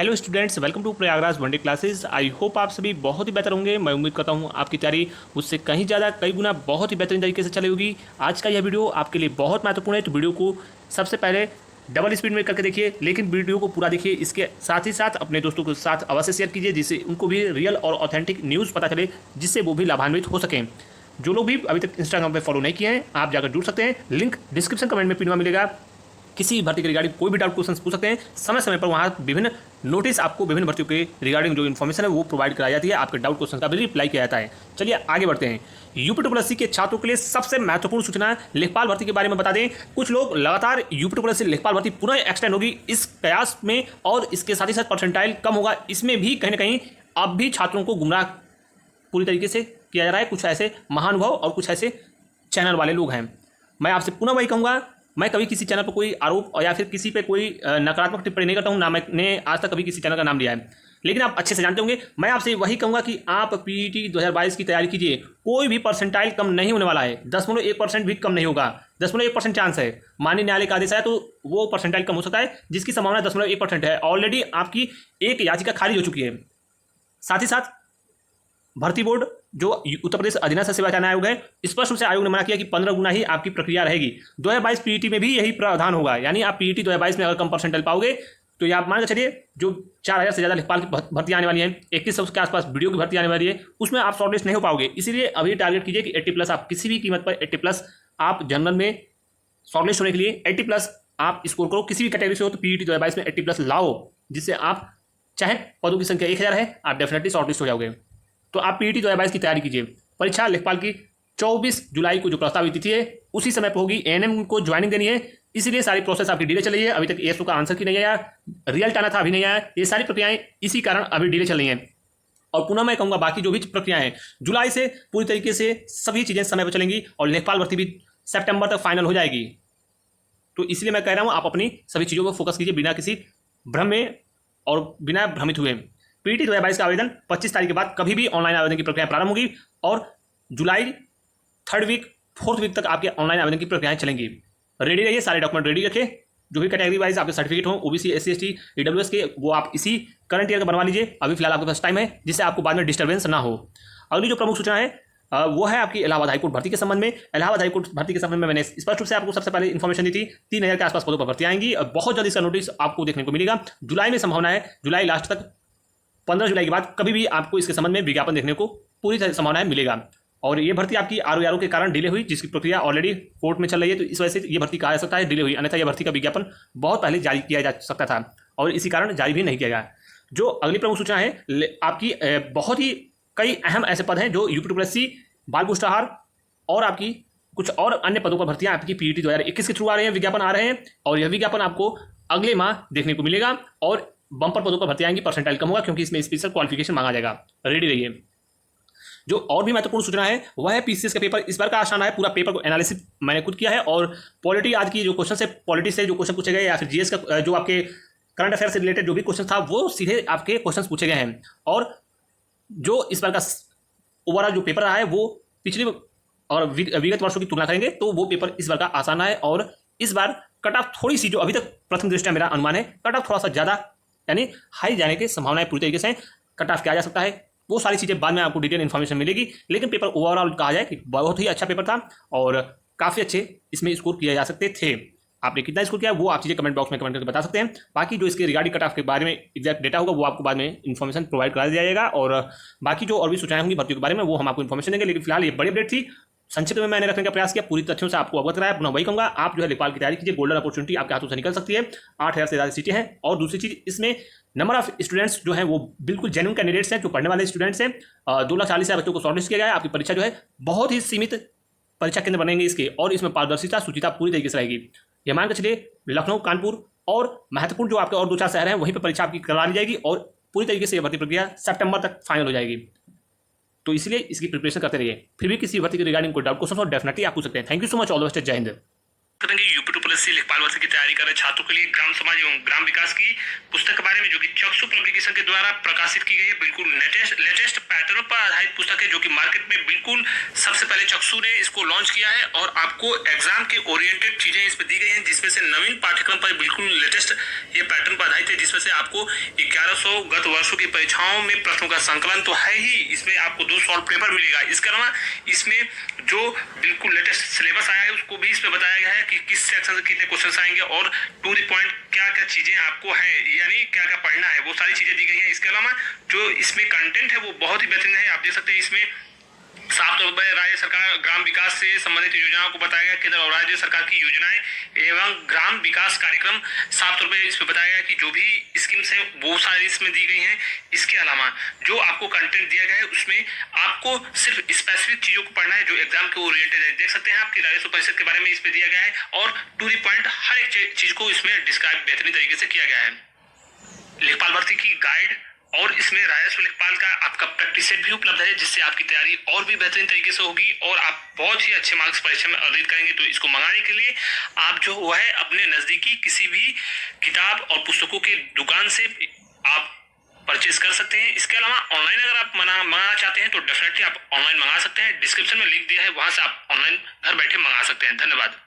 Hello students, welcome to Prayagraj one day classes. I hope आप सभी बहुत ही बेहतर होंगे। मैं उम्मीद करता हूं आपकी तैयारी उससे कहीं ज़्यादा कई गुना बहुत ही बेहतरीन तरीके से चली होगी। आज का यह वीडियो आपके लिए बहुत महत्वपूर्ण है, तो वीडियो को सबसे पहले डबल स्पीड में करके देखिए, लेकिन वीडियो को पूरा देखिए। इसके साथ ही साथ अपने दोस्तों के साथ अवश्य शेयर कीजिए, जिससे उनको भी रियल और ऑथेंटिक न्यूज़ पता चले, जिससे वो भी लाभान्वित हो सकें। जो लोग भी अभी तक इंस्टाग्राम पे फॉलो नहीं किए हैं, आप जाकर जुड़ सकते हैं। लिंक डिस्क्रिप्शन कमेंट में पिन में मिलेगा। किसी भी भर्ती के रिगार्डिंग कोई भी डाउट क्वेश्चन पूछ सकते हैं। समय समय पर वहाँ विभिन्न नोटिस आपको विभिन्न भर्तियों के रिगार्डिंग जो इन्फॉर्मेशन है वो प्रोवाइड कराई जाती है। आपके डाउट क्वेश्चन का भी रिप्लाई किया जाता है। चलिए आगे बढ़ते हैं। यूपी के छात्रों के लिए सबसे महत्वपूर्ण सूचना लेखपाल भर्ती के बारे में बता दें। कुछ लोग लगातार यूपी लेखपाल भर्ती पुनः एक्सटेंड होगी इस कयास में, और इसके साथ ही साथ परसेंटाइल कम होगा, इसमें भी कहीं ना कहीं अब भी छात्रों को गुमराह पूरी तरीके से किया जा रहा है। कुछ ऐसे महानुभाव और कुछ ऐसे चैनल वाले लोग हैं। मैं आपसे पुनः वही कहूँगा, मैं कभी किसी चैनल पर कोई आरोप और या फिर किसी पे कोई नकारात्मक टिप्पणी नहीं करता हूँ, ना मैंने आज तक कभी किसी चैनल का नाम लिया है। लेकिन आप अच्छे से जानते होंगे, मैं आपसे वही कहूँगा कि आप पीईटी 2022 की तैयारी कीजिए। कोई भी परसेंटाइल कम नहीं होने वाला है। 0.1% भी कम नहीं होगा। 0.1% चांस है। माननीय न्यायालय का आदेश है तो वो परसेंटाइल कम हो सकता है, जिसकी संभावना 0.1% है। ऑलरेडी आपकी एक याचिका खारिज हो चुकी है। साथ ही साथ भर्ती बोर्ड जो उत्तर प्रदेश अधीनस्थ सेवा चयन आयोग है, स्पष्ट रूप से आयोग ने मना किया कि 15 गुना ही आपकी प्रक्रिया रहेगी। 2022 पीईटी में भी यही प्रावधान होगा। यानी आप पीईटी 2022 में अगर कम परसेंटाइल पाओगे तो ये आप मान के चलिए, जो 4000 से ज़्यादा लेखपाल की भर्ती आने वाली है, 2100 के आसपास वीडियो की भर्ती आने वाली है, उसमें आप शॉर्टलिस्ट नहीं हो पाओगे। इसीलिए अभी टारगेट कीजिए कि 80+ आप किसी भी कीमत पर 80+ आप जनरल में शॉर्टलिस्ट होने के लिए 80+ आप स्कोर करो। किसी भी कैटेगरी से हो तो पीईटी 2022 में 80+ लाओ, जिससे आप चाहे पदों की संख्या 1000 है, आप डेफिनेटली शॉर्टलिस्ट हो जाओगे। तो आप पीईटी 2022 की तैयारी कीजिए। परीक्षा लेखपाल की 24 जुलाई को जो प्रस्तावित तिथि है उसी समय पर होगी। एएनएम को ज्वाइनिंग देनी है, इसीलिए सारी प्रोसेस आपकी डिले चल रही है। अभी तक एएसओ का आंसर की नहीं आया, रिजल्ट आना था अभी नहीं आया। ये सारी प्रक्रियाएं इसी कारण अभी डिले चल रही हैं। और पुनः मैं कहूँगा, बाकी जो भी प्रक्रियाएं हैं जुलाई से पूरी तरीके से सभी चीज़ें समय पर चलेंगी, और लेखपाल भर्ती भी सितंबर तक फाइनल हो जाएगी। तो इसलिए मैं कह रहा हूँ, आप अपनी सभी चीज़ों पर फोकस कीजिए, बिना किसी भ्रम में और बिना भ्रमित हुए। पीईटी 2022 का आवेदन 25 तारीख के बाद कभी भी ऑनलाइन आवेदन की प्रक्रिया प्रारंभ होगी, और जुलाई 3rd वीक 4th वीक तक आपके ऑनलाइन आवेदन की प्रक्रियाएं चलेंगी। रेडी रहिए, सारे डॉक्यूमेंट रेडी रखें। जो भी कैटेगरी वाइज आपके सर्टिफिकेट हो, ओबीसी, एससी, एसटी, ईडब्ल्यूएस के, वो आप इसी करंट ईयर का बनवा लीजिए। अभी फिलहाल आपके पास टाइम है, जिससे आपको बाद में डिस्टर्बेंस ना हो। अगली जो प्रमुख सूचना है वो है आपकी इलाहाबाद हाईकोर्ट भर्ती के संबंध में। इलाहाबाद हाईकोर्ट भर्ती के संबंध में मैंने स्पष्ट रूप से आपको सबसे पहले इन्फॉर्मेशन दी थी। 3000 के आसपास पदों पर भर्ती आएंगी, और बहुत जल्द इसका नोटिस आपको देखने को मिलेगा। जुलाई में संभावना है, जुलाई लास्ट तक, 15 जुलाई के बाद कभी भी आपको इसके संबंध में विज्ञापन देखने को पूरी संभावना है मिलेगा। और ये भर्ती आपकी आरओ के कारण डिले हुई, जिसकी प्रक्रिया ऑलरेडी कोर्ट में चल रही है। तो इस वजह से ये भर्ती कहा जा सकता है डिले हुई, अन्यथा यह भर्ती का विज्ञापन बहुत पहले जारी किया जा सकता था, और इसी कारण जारी भी नहीं किया गया। जो अगली प्रमुख सूचना है, आपकी बहुत ही कई अहम ऐसे पद हैं जो यूपी बाल पुष्टाहार और आपकी कुछ और अन्य पदों पर भर्तियां आपकी पीईटी 2021 के थ्रू आ रहे हैं, विज्ञापन आ रहे हैं, और यह विज्ञापन आपको अगले माह देखने को मिलेगा। और बम्पर पदों पर भर्ती आएंगी, परसेंटाइल कम होगा, क्योंकि इसमें स्पेशल क्वालिफिकेशन मांगा जाएगा। रेडी रहिए। जो और भी महत्वपूर्ण सूचना है वह है पीसीएस का पेपर। इस बार का आसान है। पूरा पेपर को एनालिसिस मैंने खुद किया है, और पॉलिटी आज की जो क्वेश्चन है, पॉलिटी से जो क्वेश्चन पूछे गए, या फिर जीएस का जो आपके करंट अफेयर से रिलेटेड जो भी क्वेश्चन था, वो सीधे आपके क्वेश्चन पूछे गए हैं। और जो इस बार का ओवरऑल जो पेपर रहा है, वो पिछले और विगत वर्षों की तुलना करेंगे तो वो पेपर इस बार का आसान है। और इस बार कट ऑफ थोड़ी सी, जो अभी तक प्रथम दृष्टया मेरा अनुमान है, कट ऑफ थोड़ा सा ज़्यादा यानी हाई जाने की संभावनाएं पूरी तरीके से कट ऑफ किया जा सकता है। वो सारी चीज़ें बाद में आपको डिटेल इन्फॉर्मेशन मिलेगी, लेकिन पेपर ओवरऑल कहा जाए कि बहुत ही अच्छा पेपर था, और काफ़ी अच्छे इसमें स्कोर किए जा सकते थे। आपने कितना स्कोर किया वो आप चीज़ें कमेंट बॉक्स में कमेंट करके बता सकते हैं। बाकी जो इसके रिगार्डिंग कट ऑफ के बारे में एग्जैक्ट डेटा होगा, वो आपको बाद में इन्फॉर्मेशन प्रोवाइड करा दिया जाएगा। और बाकी जो और भी सूचनाएं होंगी भर्तियों के बारे में, वो हम आपको इन्फॉर्मेशन देंगे। लेकिन फिलहाल ये बड़ी अपडेट थी, संक्षिप्त में मैंने रखने का प्रयास किया, पूरी तथ्यों से आपको अवगत कराया। पुनः वही कहूँगा, आप जो है लेखपाल की तैयारी कीजिए। गोल्डन अपॉर्चुनिटी आपके हाथों से निकल सकती है। 8000 से ज़्यादा सीटें हैं, और दूसरी चीज़, इसमें नंबर ऑफ स्टूडेंट्स जो हैं वो बिल्कुल जेन्युइन कैंडिडेट्स हैं, जो पढ़ने वाले स्टूडेंट्स हैं। 2,40,000 बच्चों को शॉर्टलिस्ट किया गया है। आपकी परीक्षा जो है बहुत ही सीमित परीक्षा केंद्र बनेंगे इसके, और इसमें पारदर्शिता, शुचिता पूरी तरीके से रहेगी। ये मान के चलिए, लखनऊ, कानपुर और महत्वपूर्ण जो आपके और 2-4 शहर हैं, वहीं पर परीक्षा आपकी करवा ली जाएगी, और पूरी तरीके से यह भर्ती प्रक्रिया सितंबर तक फाइनल हो जाएगी। तो इसलिए इसकी प्रिपरेशन करते रहिए। फिर भी किसी भर्ती के रिगार्डिंग कोई डाउट क्वेश्चन हो, डेफिनेटली आप पूछ सकते हैं। Thank you so much, all the best, जय हिंद। करेंगे यूपी एसएससी लेखपाल भर्ती की तैयारी कर रहे छात्रों के लिए ग्राम समाज एवं ग्राम विकास की पुस्तक के बारे में, जो कि चक्षु पब्लिकेशन के द्वारा प्रकाशित की गई है। बिल्कुल लेटेस्ट पैटर्न पर आधारित पुस्तक है, जो कि मार्केट में बिल्कुल सबसे पहले चक्षु ने इसको लॉन्च किया है और आपको एग्जाम के ओरिएंटेड चीजें इसमें दी गई हैं, जिसमें से नवीन पाठ्यक्रम पर बिल्कुल लेटेस्ट ये पैटर्न पर आधारित है, जिसमें से आपको 1100 गत वर्षों की परीक्षाओं में प्रश्नों का संकलन तो है ही, इसमें आपको 2 सॉल्व पेपर मिलेगा। इसके अलावा इसमें जो बिल्कुल लेटेस्ट सिलेबस आया है उसको भी इसमें बताया गया है कि किस सेक्शन से कितने क्वेश्चन आएंगे और टू द पॉइंट क्या क्या चीजें आपको है, यानी क्या क्या पढ़ना है, वो सारी चीजें दी गई हैं। इसके अलावा जो इसमें कंटेंट है वो बहुत ही बेहतरीन है। आप देख सकते हैं इसमें साफ तौर पर राज्य सरकार ग्राम विकास से संबंधित योजनाओं को बताया गया, केंद्र और राज्य सरकार की योजनाएं एवं ग्राम विकास कार्यक्रम साफ तौर पर इसमें बताया गया कि जो भी स्कीम्स हैं वो सारी इसमें दी गई हैं। इसके अलावा जो आपको कंटेंट दिया गया है उसमें आपको सिर्फ स्पेसिफिक चीजों को पढ़ना है जो एग्जाम के ओरिएंटेड है। देख सकते हैं आपकी राजस्व परिषद के बारे में इसमें दिया गया है और टू द पॉइंट हर एक चीज को इसमें डिस्क्राइब बेहतरीन तरीके से किया गया है। लेखपाल भर्ती की गाइड और इसमें राजस्व लेखपाल का आपका प्रैक्टिस सेट भी उपलब्ध है, जिससे आपकी तैयारी और भी बेहतरीन तरीके से होगी और आप बहुत ही अच्छे मार्क्स परीक्षा में अर्जित करेंगे। तो इसको मंगाने के लिए आप जो वो है अपने नजदीकी किसी भी किताब और पुस्तकों की दुकान से आप परचेज कर सकते हैं। इसके अलावा ऑनलाइन अगर आप मंगाना चाहते हैं तो डेफिनेटली आप ऑनलाइन मंगा सकते हैं। डिस्क्रिप्शन में लिंक दिया है, वहां से आप ऑनलाइन घर बैठे मंगा सकते हैं। धन्यवाद।